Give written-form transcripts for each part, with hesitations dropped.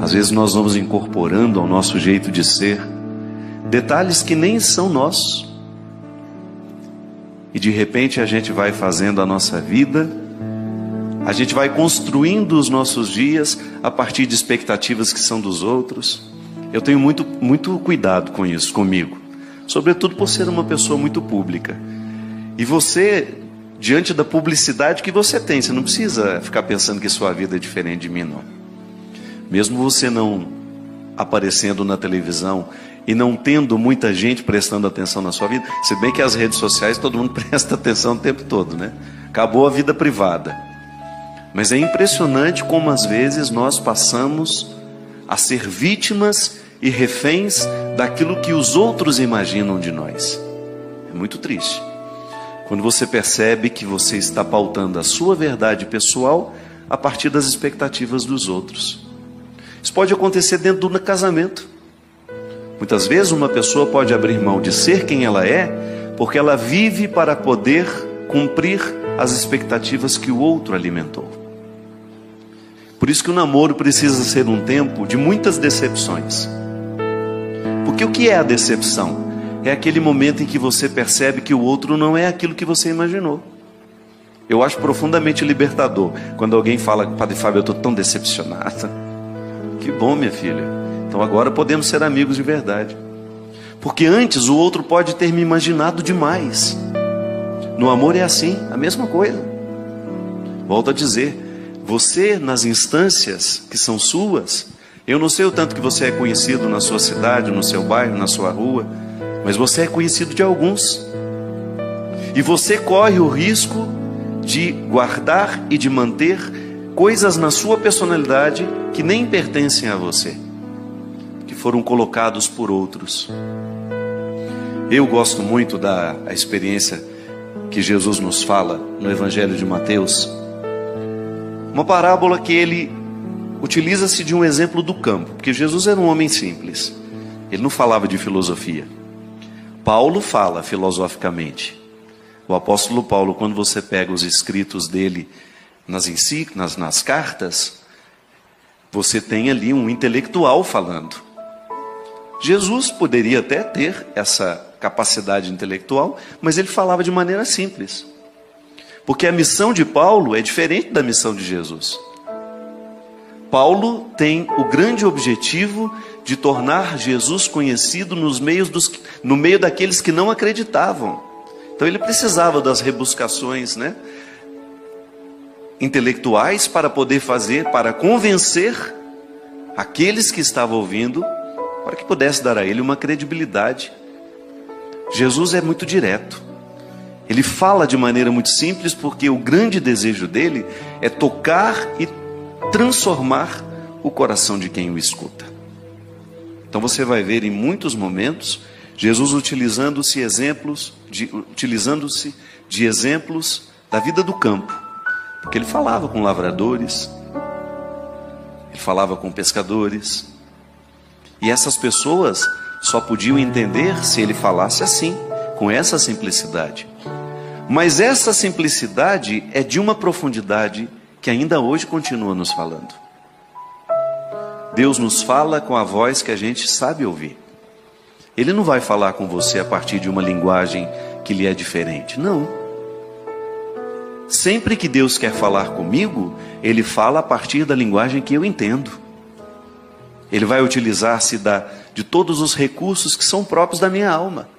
Às vezes nós vamos incorporando ao nosso jeito de ser detalhes que nem são nossos. E de repente a gente vai fazendo a nossa vida, a gente vai construindo os nossos dias a partir de expectativas que são dos outros. Eu tenho muito cuidado com isso, comigo. Sobretudo por ser uma pessoa muito pública. E você, diante da publicidade que você tem, você não precisa ficar pensando que sua vida é diferente de mim, não. Mesmo você não aparecendo na televisão e não tendo muita gente prestando atenção na sua vida, se bem que as redes sociais todo mundo presta atenção o tempo todo, né? Acabou a vida privada. Mas é impressionante como às vezes nós passamos a ser vítimas e reféns daquilo que os outros imaginam de nós. É muito triste quando você percebe que você está pautando a sua verdade pessoal a partir das expectativas dos outros. Isso pode acontecer dentro do casamento. Muitas vezes uma pessoa pode abrir mão de ser quem ela é, porque ela vive para poder cumprir as expectativas que o outro alimentou. Por isso que o namoro precisa ser um tempo de muitas decepções. Porque o que é a decepção? É aquele momento em que você percebe que o outro não é aquilo que você imaginou. Eu acho profundamente libertador quando alguém fala: Padre Fábio, eu estou tão decepcionada. Que bom, minha filha. Então agora podemos ser amigos de verdade. Porque antes o outro pode ter me imaginado demais. No amor é assim, a mesma coisa. Volto a dizer, você nas instâncias que são suas, eu não sei o tanto que você é conhecido na sua cidade, no seu bairro, na sua rua, mas você é conhecido de alguns. E você corre o risco de guardar e de manter coisas na sua personalidade que nem pertencem a você, que foram colocados por outros. Eu gosto muito da experiência que Jesus nos fala no Evangelho de Mateus, uma parábola que ele utiliza-se de um exemplo do campo, porque Jesus era um homem simples, ele não falava de filosofia. Paulo fala filosoficamente. O apóstolo Paulo, quando você pega os escritos dele nas cartas, você tem ali um intelectual falando. Jesus poderia até ter essa capacidade intelectual, mas ele falava de maneira simples. Porque a missão de Paulo é diferente da missão de Jesus. Paulo tem o grande objetivo de tornar Jesus conhecido no meio daqueles que não acreditavam. Então ele precisava das rebuscações, intelectuais para poder para convencer aqueles que estavam ouvindo, para que pudesse dar a ele uma credibilidade. Jesus é muito direto. Ele fala de maneira muito simples, porque o grande desejo dele é tocar e transformar o coração de quem o escuta. Então você vai ver em muitos momentos Jesus utilizando-se de exemplos da vida do campo, porque ele falava com lavradores, ele falava com pescadores, e essas pessoas só podiam entender se ele falasse assim, com essa simplicidade. Mas essa simplicidade é de uma profundidade que ainda hoje continua nos falando. Deus nos fala com a voz que a gente sabe ouvir. Ele não vai falar com você a partir de uma linguagem que lhe é diferente, não. Sempre que Deus quer falar comigo, Ele fala a partir da linguagem que eu entendo. Ele vai utilizar-se de todos os recursos que são próprios da minha alma.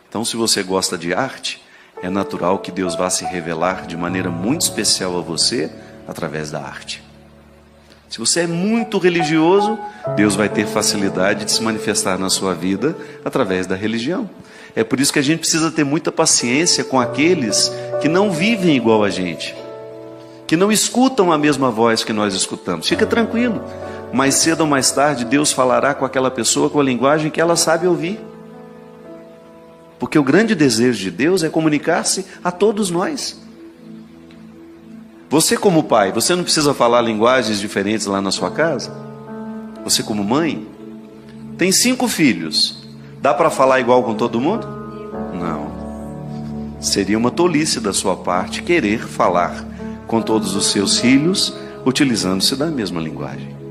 Então, se você gosta de arte, é natural que Deus vá se revelar de maneira muito especial a você através da arte. Se você é muito religioso, Deus vai ter facilidade de se manifestar na sua vida através da religião. É por isso que a gente precisa ter muita paciência com aqueles que não vivem igual a gente, que não escutam a mesma voz que nós escutamos. Fica tranquilo, mais cedo ou mais tarde Deus falará com aquela pessoa com a linguagem que ela sabe ouvir. Porque o grande desejo de Deus é comunicar-se a todos nós. Você como pai, você não precisa falar linguagens diferentes lá na sua casa? Você como mãe, tem 5 filhos, dá para falar igual com todo mundo? Não. Seria uma tolice da sua parte querer falar com todos os seus filhos utilizando-se da mesma linguagem.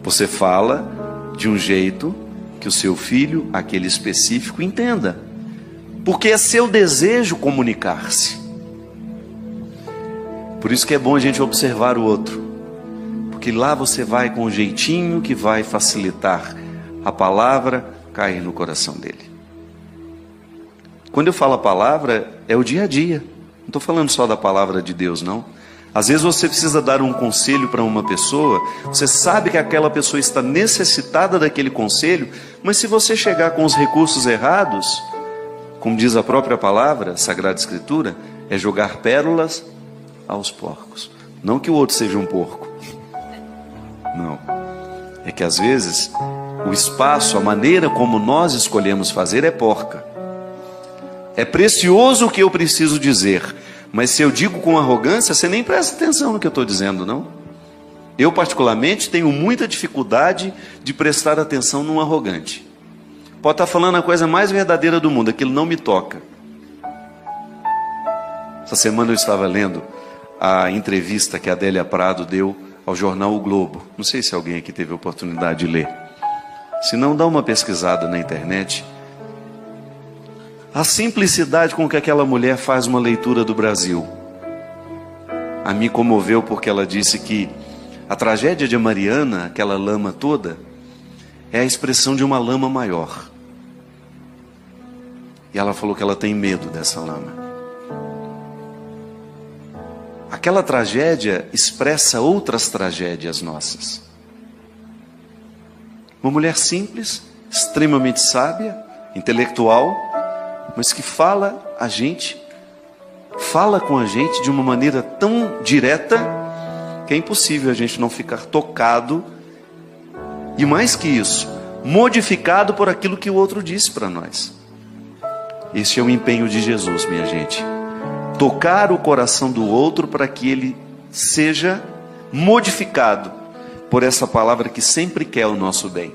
Você fala de um jeito que o seu filho, aquele específico, entenda. Porque é seu desejo comunicar-se. Por isso que é bom a gente observar o outro. Porque lá você vai com um jeitinho que vai facilitar a palavra cair no coração dele. Quando eu falo a palavra, é o dia a dia. Não estou falando só da palavra de Deus, não. Às vezes você precisa dar um conselho para uma pessoa, você sabe que aquela pessoa está necessitada daquele conselho, mas se você chegar com os recursos errados, como diz a própria palavra, Sagrada Escritura, é jogar pérolas aos porcos. Não que o outro seja um porco. Não. É que às vezes o espaço, a maneira como nós escolhemos fazer é porca. É precioso o que eu preciso dizer, mas se eu digo com arrogância, você nem presta atenção no que eu estou dizendo, não? Eu particularmente tenho muita dificuldade de prestar atenção num arrogante. Pode estar falando a coisa mais verdadeira do mundo, aquilo não me toca. Essa semana eu estava lendo a entrevista que a Adélia Prado deu ao jornal O Globo. Não sei se alguém aqui teve a oportunidade de ler. Se não, dá uma pesquisada na internet. A simplicidade com que aquela mulher faz uma leitura do Brasil a me comoveu, porque ela disse que a tragédia de Mariana, aquela lama toda, é a expressão de uma lama maior. E ela falou que ela tem medo dessa lama. Aquela tragédia expressa outras tragédias nossas. Uma mulher simples, extremamente sábia, intelectual, mas que fala com a gente de uma maneira tão direta que é impossível a gente não ficar tocado e, mais que isso, modificado por aquilo que o outro disse para nós. Esse é o empenho de Jesus, minha gente. Tocar o coração do outro para que ele seja modificado por essa palavra que sempre quer o nosso bem.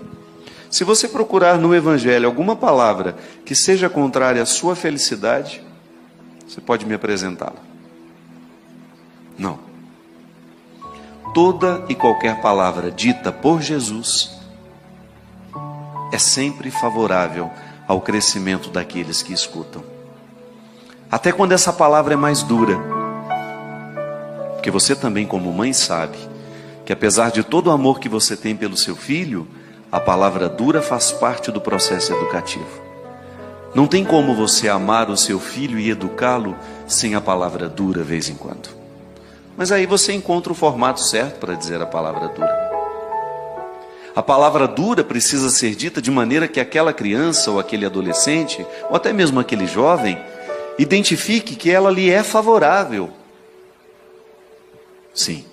Se você procurar no Evangelho alguma palavra que seja contrária à sua felicidade, você pode me apresentá-la. Não. Toda e qualquer palavra dita por Jesus é sempre favorável ao crescimento daqueles que escutam. Até quando essa palavra é mais dura. Porque você também, como mãe, sabe que apesar de todo o amor que você tem pelo seu filho, a palavra dura faz parte do processo educativo. Não tem como você amar o seu filho e educá-lo sem a palavra dura de vez em quando. Mas aí você encontra o formato certo para dizer a palavra dura. A palavra dura precisa ser dita de maneira que aquela criança ou aquele adolescente, ou até mesmo aquele jovem, identifique que ela lhe é favorável. Sim.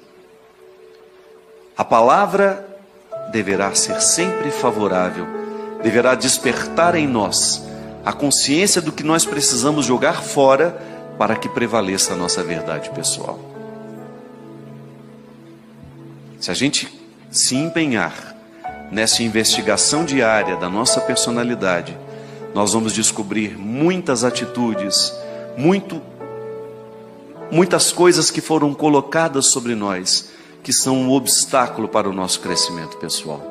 A palavra deverá ser sempre favorável, deverá despertar em nós a consciência do que nós precisamos jogar fora para que prevaleça a nossa verdade pessoal. Se a gente se empenhar nessa investigação diária da nossa personalidade, nós vamos descobrir muitas atitudes, muitas coisas que foram colocadas sobre nós, que são um obstáculo para o nosso crescimento pessoal.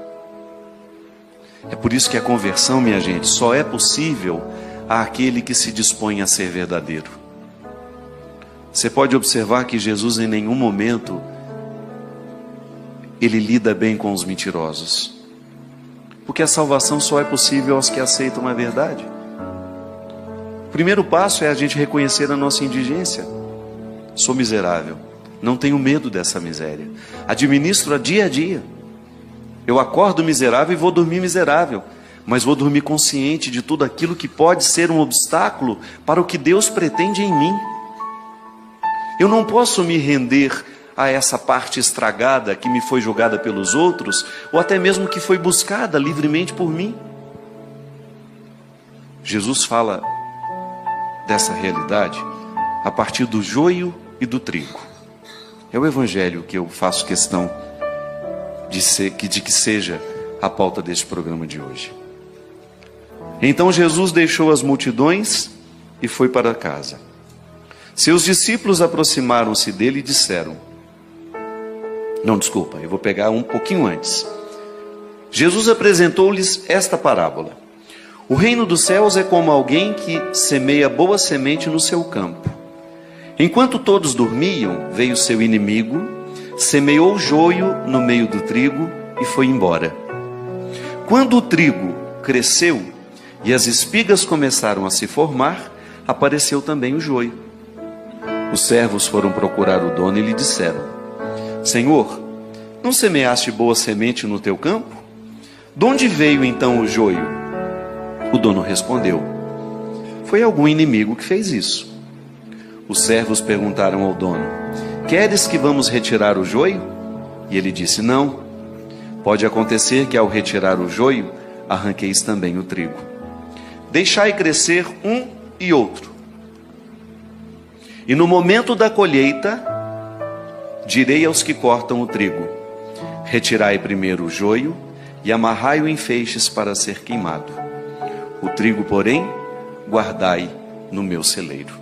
É por isso que a conversão, minha gente, só é possível àquele que se dispõe a ser verdadeiro. Você pode observar que Jesus em nenhum momento ele lida bem com os mentirosos, porque a salvação só é possível aos que aceitam a verdade. O primeiro passo é a gente reconhecer a nossa indigência. Sou miserável, não tenho medo dessa miséria, administro a dia. Eu acordo miserável e vou dormir miserável, mas vou dormir consciente de tudo aquilo que pode ser um obstáculo para o que Deus pretende em mim. Eu não posso me render a essa parte estragada que me foi jogada pelos outros, ou até mesmo que foi buscada livremente por mim. Jesus fala dessa realidade a partir do joio e do trigo. É o Evangelho que eu faço questão de que seja a pauta deste programa de hoje. Então Jesus deixou as multidões e foi para casa. Seus discípulos aproximaram-se dele e disseram... Não, desculpa, eu vou pegar um pouquinho antes. Jesus apresentou-lhes esta parábola: o reino dos céus é como alguém que semeia boa semente no seu campo. Enquanto todos dormiam, veio seu inimigo, semeou joio no meio do trigo e foi embora. Quando o trigo cresceu e as espigas começaram a se formar, apareceu também o joio. Os servos foram procurar o dono e lhe disseram: Senhor, não semeaste boa semente no teu campo? De onde veio então o joio? O dono respondeu: foi algum inimigo que fez isso. Os servos perguntaram ao dono: queres que vamos retirar o joio? E ele disse: não. Pode acontecer que ao retirar o joio, arranqueis também o trigo. Deixai crescer um e outro. E no momento da colheita, direi aos que cortam o trigo: retirai primeiro o joio e amarrai-o em feixes para ser queimado. O trigo, porém, guardai no meu celeiro.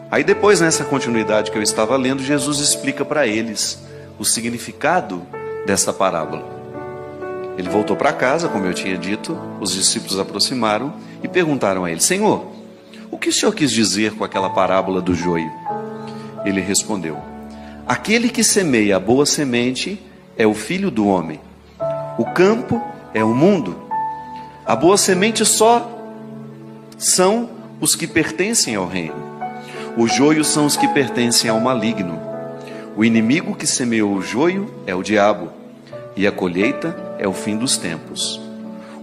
Aí depois, nessa continuidade que eu estava lendo, Jesus explica para eles o significado desta parábola. Ele voltou para casa, como eu tinha dito, os discípulos aproximaram e perguntaram a ele: Senhor, o que o Senhor quis dizer com aquela parábola do joio? Ele respondeu: aquele que semeia a boa semente é o Filho do Homem. O campo é o mundo. A boa semente só são os que pertencem ao reino. Os joios são os que pertencem ao maligno. O inimigo que semeou o joio é o diabo, e a colheita é o fim dos tempos.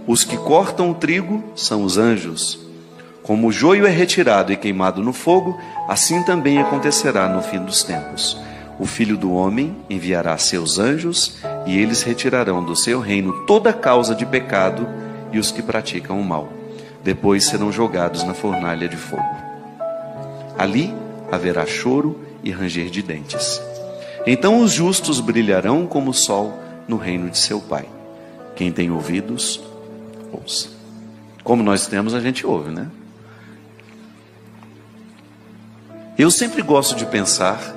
Os que cortam o trigo são os anjos. Como o joio é retirado e queimado no fogo, assim também acontecerá no fim dos tempos. O Filho do Homem enviará seus anjos, e eles retirarão do seu reino toda causa de pecado e os que praticam o mal. Depois serão jogados na fornalha de fogo. Ali haverá choro e ranger de dentes. Então os justos brilharão como o sol no reino de seu Pai. Quem tem ouvidos, ouça. Como nós temos, a gente ouve, né? Eu sempre gosto de pensar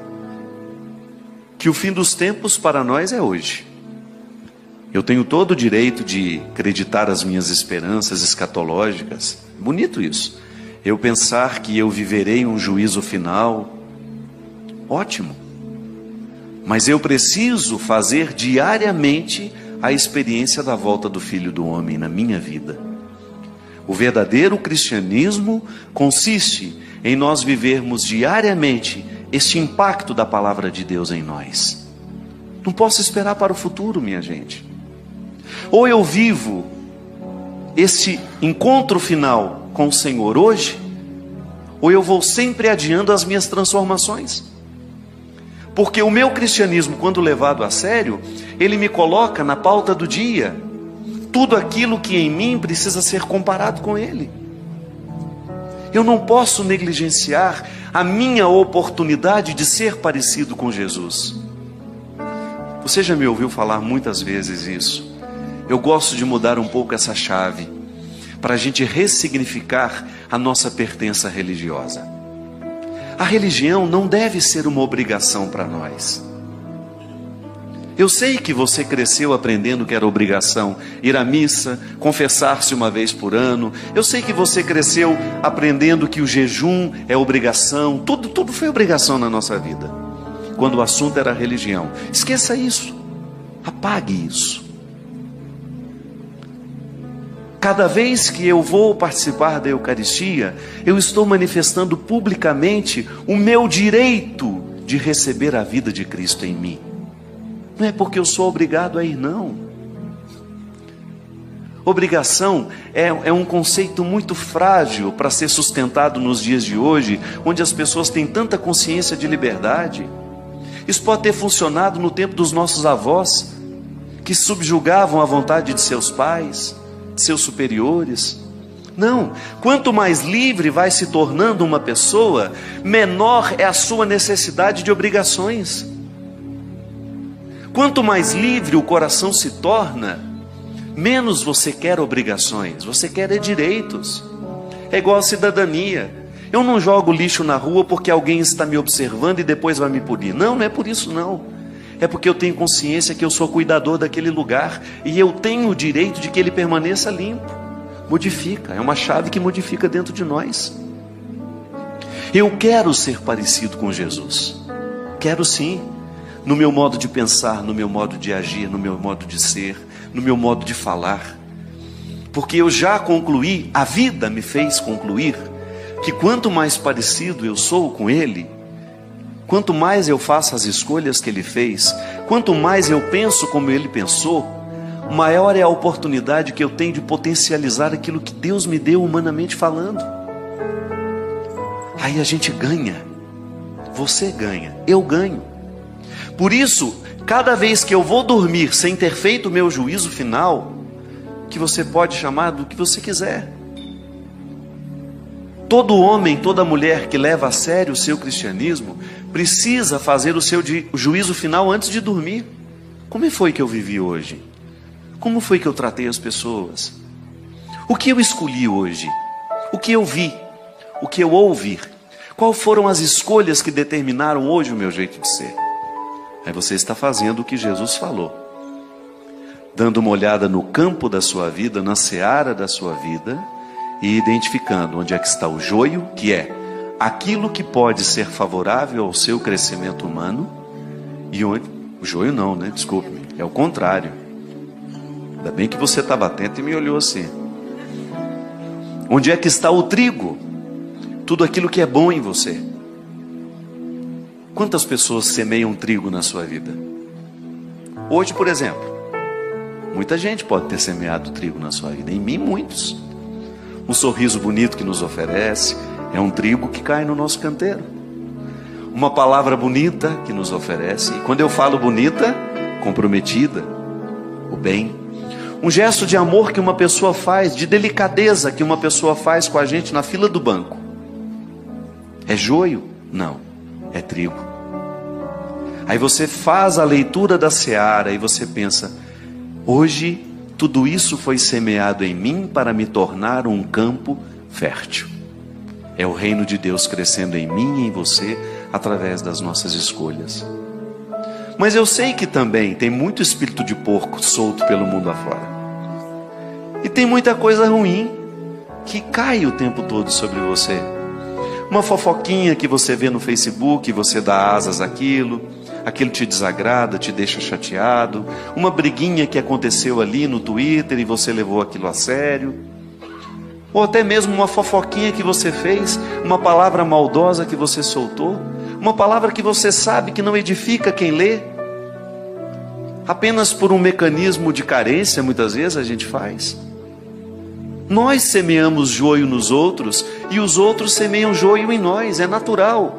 que o fim dos tempos para nós é hoje. Eu tenho todo o direito de acreditar as minhas esperanças escatológicas. Bonito isso. Eu pensar que eu viverei um juízo final. Ótimo. Mas eu preciso fazer diariamente a experiência da volta do Filho do Homem na minha vida. O verdadeiro cristianismo consiste em nós vivermos diariamente este impacto da palavra de Deus em nós. Não posso esperar para o futuro, minha gente. Ou eu vivo este encontro final com o Senhor hoje, ou eu vou sempre adiando as minhas transformações. Porque o meu cristianismo, quando levado a sério, ele me coloca na pauta do dia tudo aquilo que em mim precisa ser comparado com ele. Eu não posso negligenciar a minha oportunidade de ser parecido com Jesus. Você já me ouviu falar muitas vezes isso. Eu gosto de mudar um pouco essa chave, para a gente ressignificar a nossa pertença religiosa. A religião não deve ser uma obrigação para nós. Eu sei que você cresceu aprendendo que era obrigação ir à missa, confessar-se uma vez por ano. Eu sei que você cresceu aprendendo que o jejum é obrigação. Tudo foi obrigação na nossa vida, quando o assunto era religião. Esqueça isso. Apague isso. Cada vez que eu vou participar da Eucaristia, eu estou manifestando publicamente o meu direito de receber a vida de Cristo em mim. Não é porque eu sou obrigado a ir, não. Obrigação é um conceito muito frágil para ser sustentado nos dias de hoje, onde as pessoas têm tanta consciência de liberdade. Isso pode ter funcionado no tempo dos nossos avós, que subjugavam a vontade de seus pais, de seus superiores. Não, quanto mais livre vai se tornando uma pessoa, menor é a sua necessidade de obrigações. Quanto mais livre o coração se torna, menos você quer obrigações, você quer direitos. É igual a cidadania. Eu não jogo lixo na rua porque alguém está me observando e depois vai me punir. Não, não é por isso não. é porque eu tenho consciência que eu sou cuidador daquele lugar e eu tenho o direito de que ele permaneça limpo. Modifica, é uma chave que modifica dentro de nós. Eu quero ser parecido com Jesus. Quero sim, no meu modo de pensar, no meu modo de agir, no meu modo de ser, no meu modo de falar. Porque eu já concluí, a vida me fez concluir, que quanto mais parecido eu sou com Ele, quanto mais eu faço as escolhas que Ele fez, quanto mais eu penso como Ele pensou, maior é a oportunidade que eu tenho de potencializar aquilo que Deus me deu humanamente falando. Aí a gente ganha, você ganha, eu ganho. Por isso, cada vez que eu vou dormir sem ter feito o meu juízo final, que você pode chamar do que você quiser. Todo homem, toda mulher que leva a sério o seu cristianismo, precisa fazer o seu juízo final antes de dormir. Como foi que eu vivi hoje? Como foi que eu tratei as pessoas? O que eu escolhi hoje? O que eu vi? O que eu ouvi? Quais foram as escolhas que determinaram hoje o meu jeito de ser? Aí você está fazendo o que Jesus falou, dando uma olhada no campo da sua vida, na seara da sua vida, e identificando onde é que está o joio, que é aquilo que pode ser favorável ao seu crescimento humano, e onde... O joio não, né? Desculpe-me, é o contrário. Ainda bem que você estava atento e me olhou assim. Onde é que está o trigo? Tudo aquilo que é bom em você. Quantas pessoas semeiam trigo na sua vida? Hoje, por exemplo, muita gente pode ter semeado trigo na sua vida. Em mim, muitos. Um sorriso bonito que nos oferece é um trigo que cai no nosso canteiro. Uma palavra bonita que nos oferece. E quando eu falo bonita, comprometida, o bem. Um gesto de amor que uma pessoa faz, de delicadeza que uma pessoa faz com a gente na fila do banco. É joio? Não, é trigo. Aí você faz a leitura da seara e você pensa, hoje tudo isso foi semeado em mim para me tornar um campo fértil. É o reino de Deus crescendo em mim e em você através das nossas escolhas. Mas eu sei que também tem muito espírito de porco solto pelo mundo afora. E tem muita coisa ruim que cai o tempo todo sobre você. Uma fofoquinha que você vê no Facebook, você dá asas àquilo, aquilo te desagrada, te deixa chateado. Uma briguinha que aconteceu ali no Twitter e você levou aquilo a sério. Ou até mesmo uma fofoquinha que você fez, uma palavra maldosa que você soltou, uma palavra que você sabe que não edifica quem lê. Apenas por um mecanismo de carência, muitas vezes a gente faz. Nós semeamos joio nos outros e os outros semeiam joio em nós, é natural.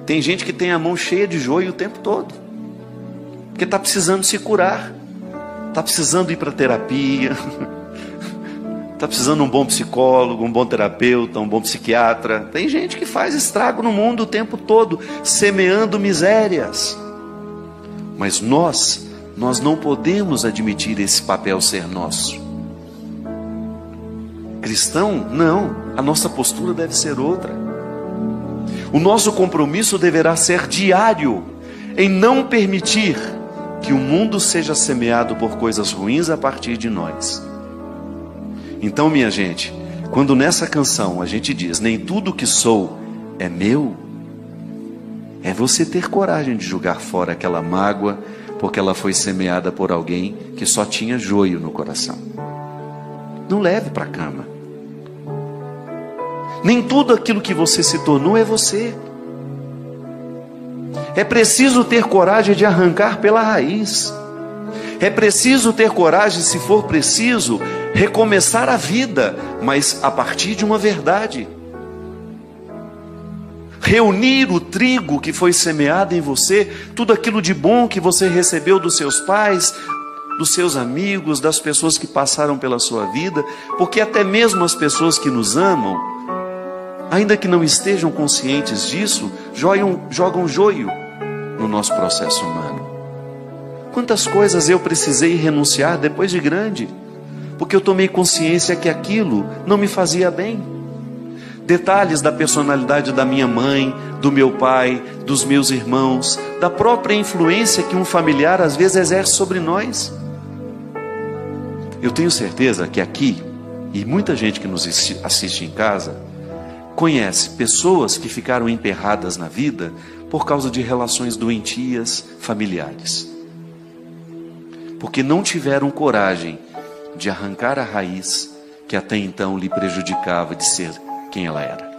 Tem gente que tem a mão cheia de joio o tempo todo, porque está precisando se curar, está precisando ir para terapia, está precisando de um bom psicólogo, um bom terapeuta, um bom psiquiatra. Tem gente que faz estrago no mundo o tempo todo, semeando misérias. Mas nós não podemos admitir esse papel ser nosso. Cristão, não, a nossa postura deve ser outra. O nosso compromisso deverá ser diário, em não permitir que o mundo seja semeado por coisas ruins a partir de nós. Então, minha gente, quando nessa canção a gente diz, nem tudo que sou é meu, é você ter coragem de jogar fora aquela mágoa, porque ela foi semeada por alguém que só tinha joio no coração. Não leve para a cama. Nem tudo aquilo que você se tornou é você. É preciso ter coragem de arrancar pela raiz. É preciso ter coragem, se for preciso, recomeçar a vida, mas a partir de uma verdade. Reunir o trigo que foi semeado em você, tudo aquilo de bom que você recebeu dos seus pais, dos seus amigos, das pessoas que passaram pela sua vida, porque até mesmo as pessoas que nos amam, ainda que não estejam conscientes disso, jogam joio no nosso processo humano. Quantas coisas eu precisei renunciar depois de grande, porque eu tomei consciência que aquilo não me fazia bem. detalhes da personalidade da minha mãe, do meu pai, dos meus irmãos, da própria influência que um familiar às vezes exerce sobre nós. Eu tenho certeza que aqui, e muita gente que nos assiste em casa, conhece pessoas que ficaram emperradas na vida por causa de relações doentias familiares. Porque não tiveram coragem de arrancar a raiz que até então lhe prejudicava de ser quem ela era.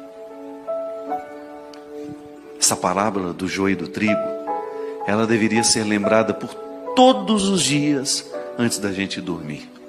Essa parábola do joio e do trigo, ela deveria ser lembrada por todos os dias antes da gente dormir.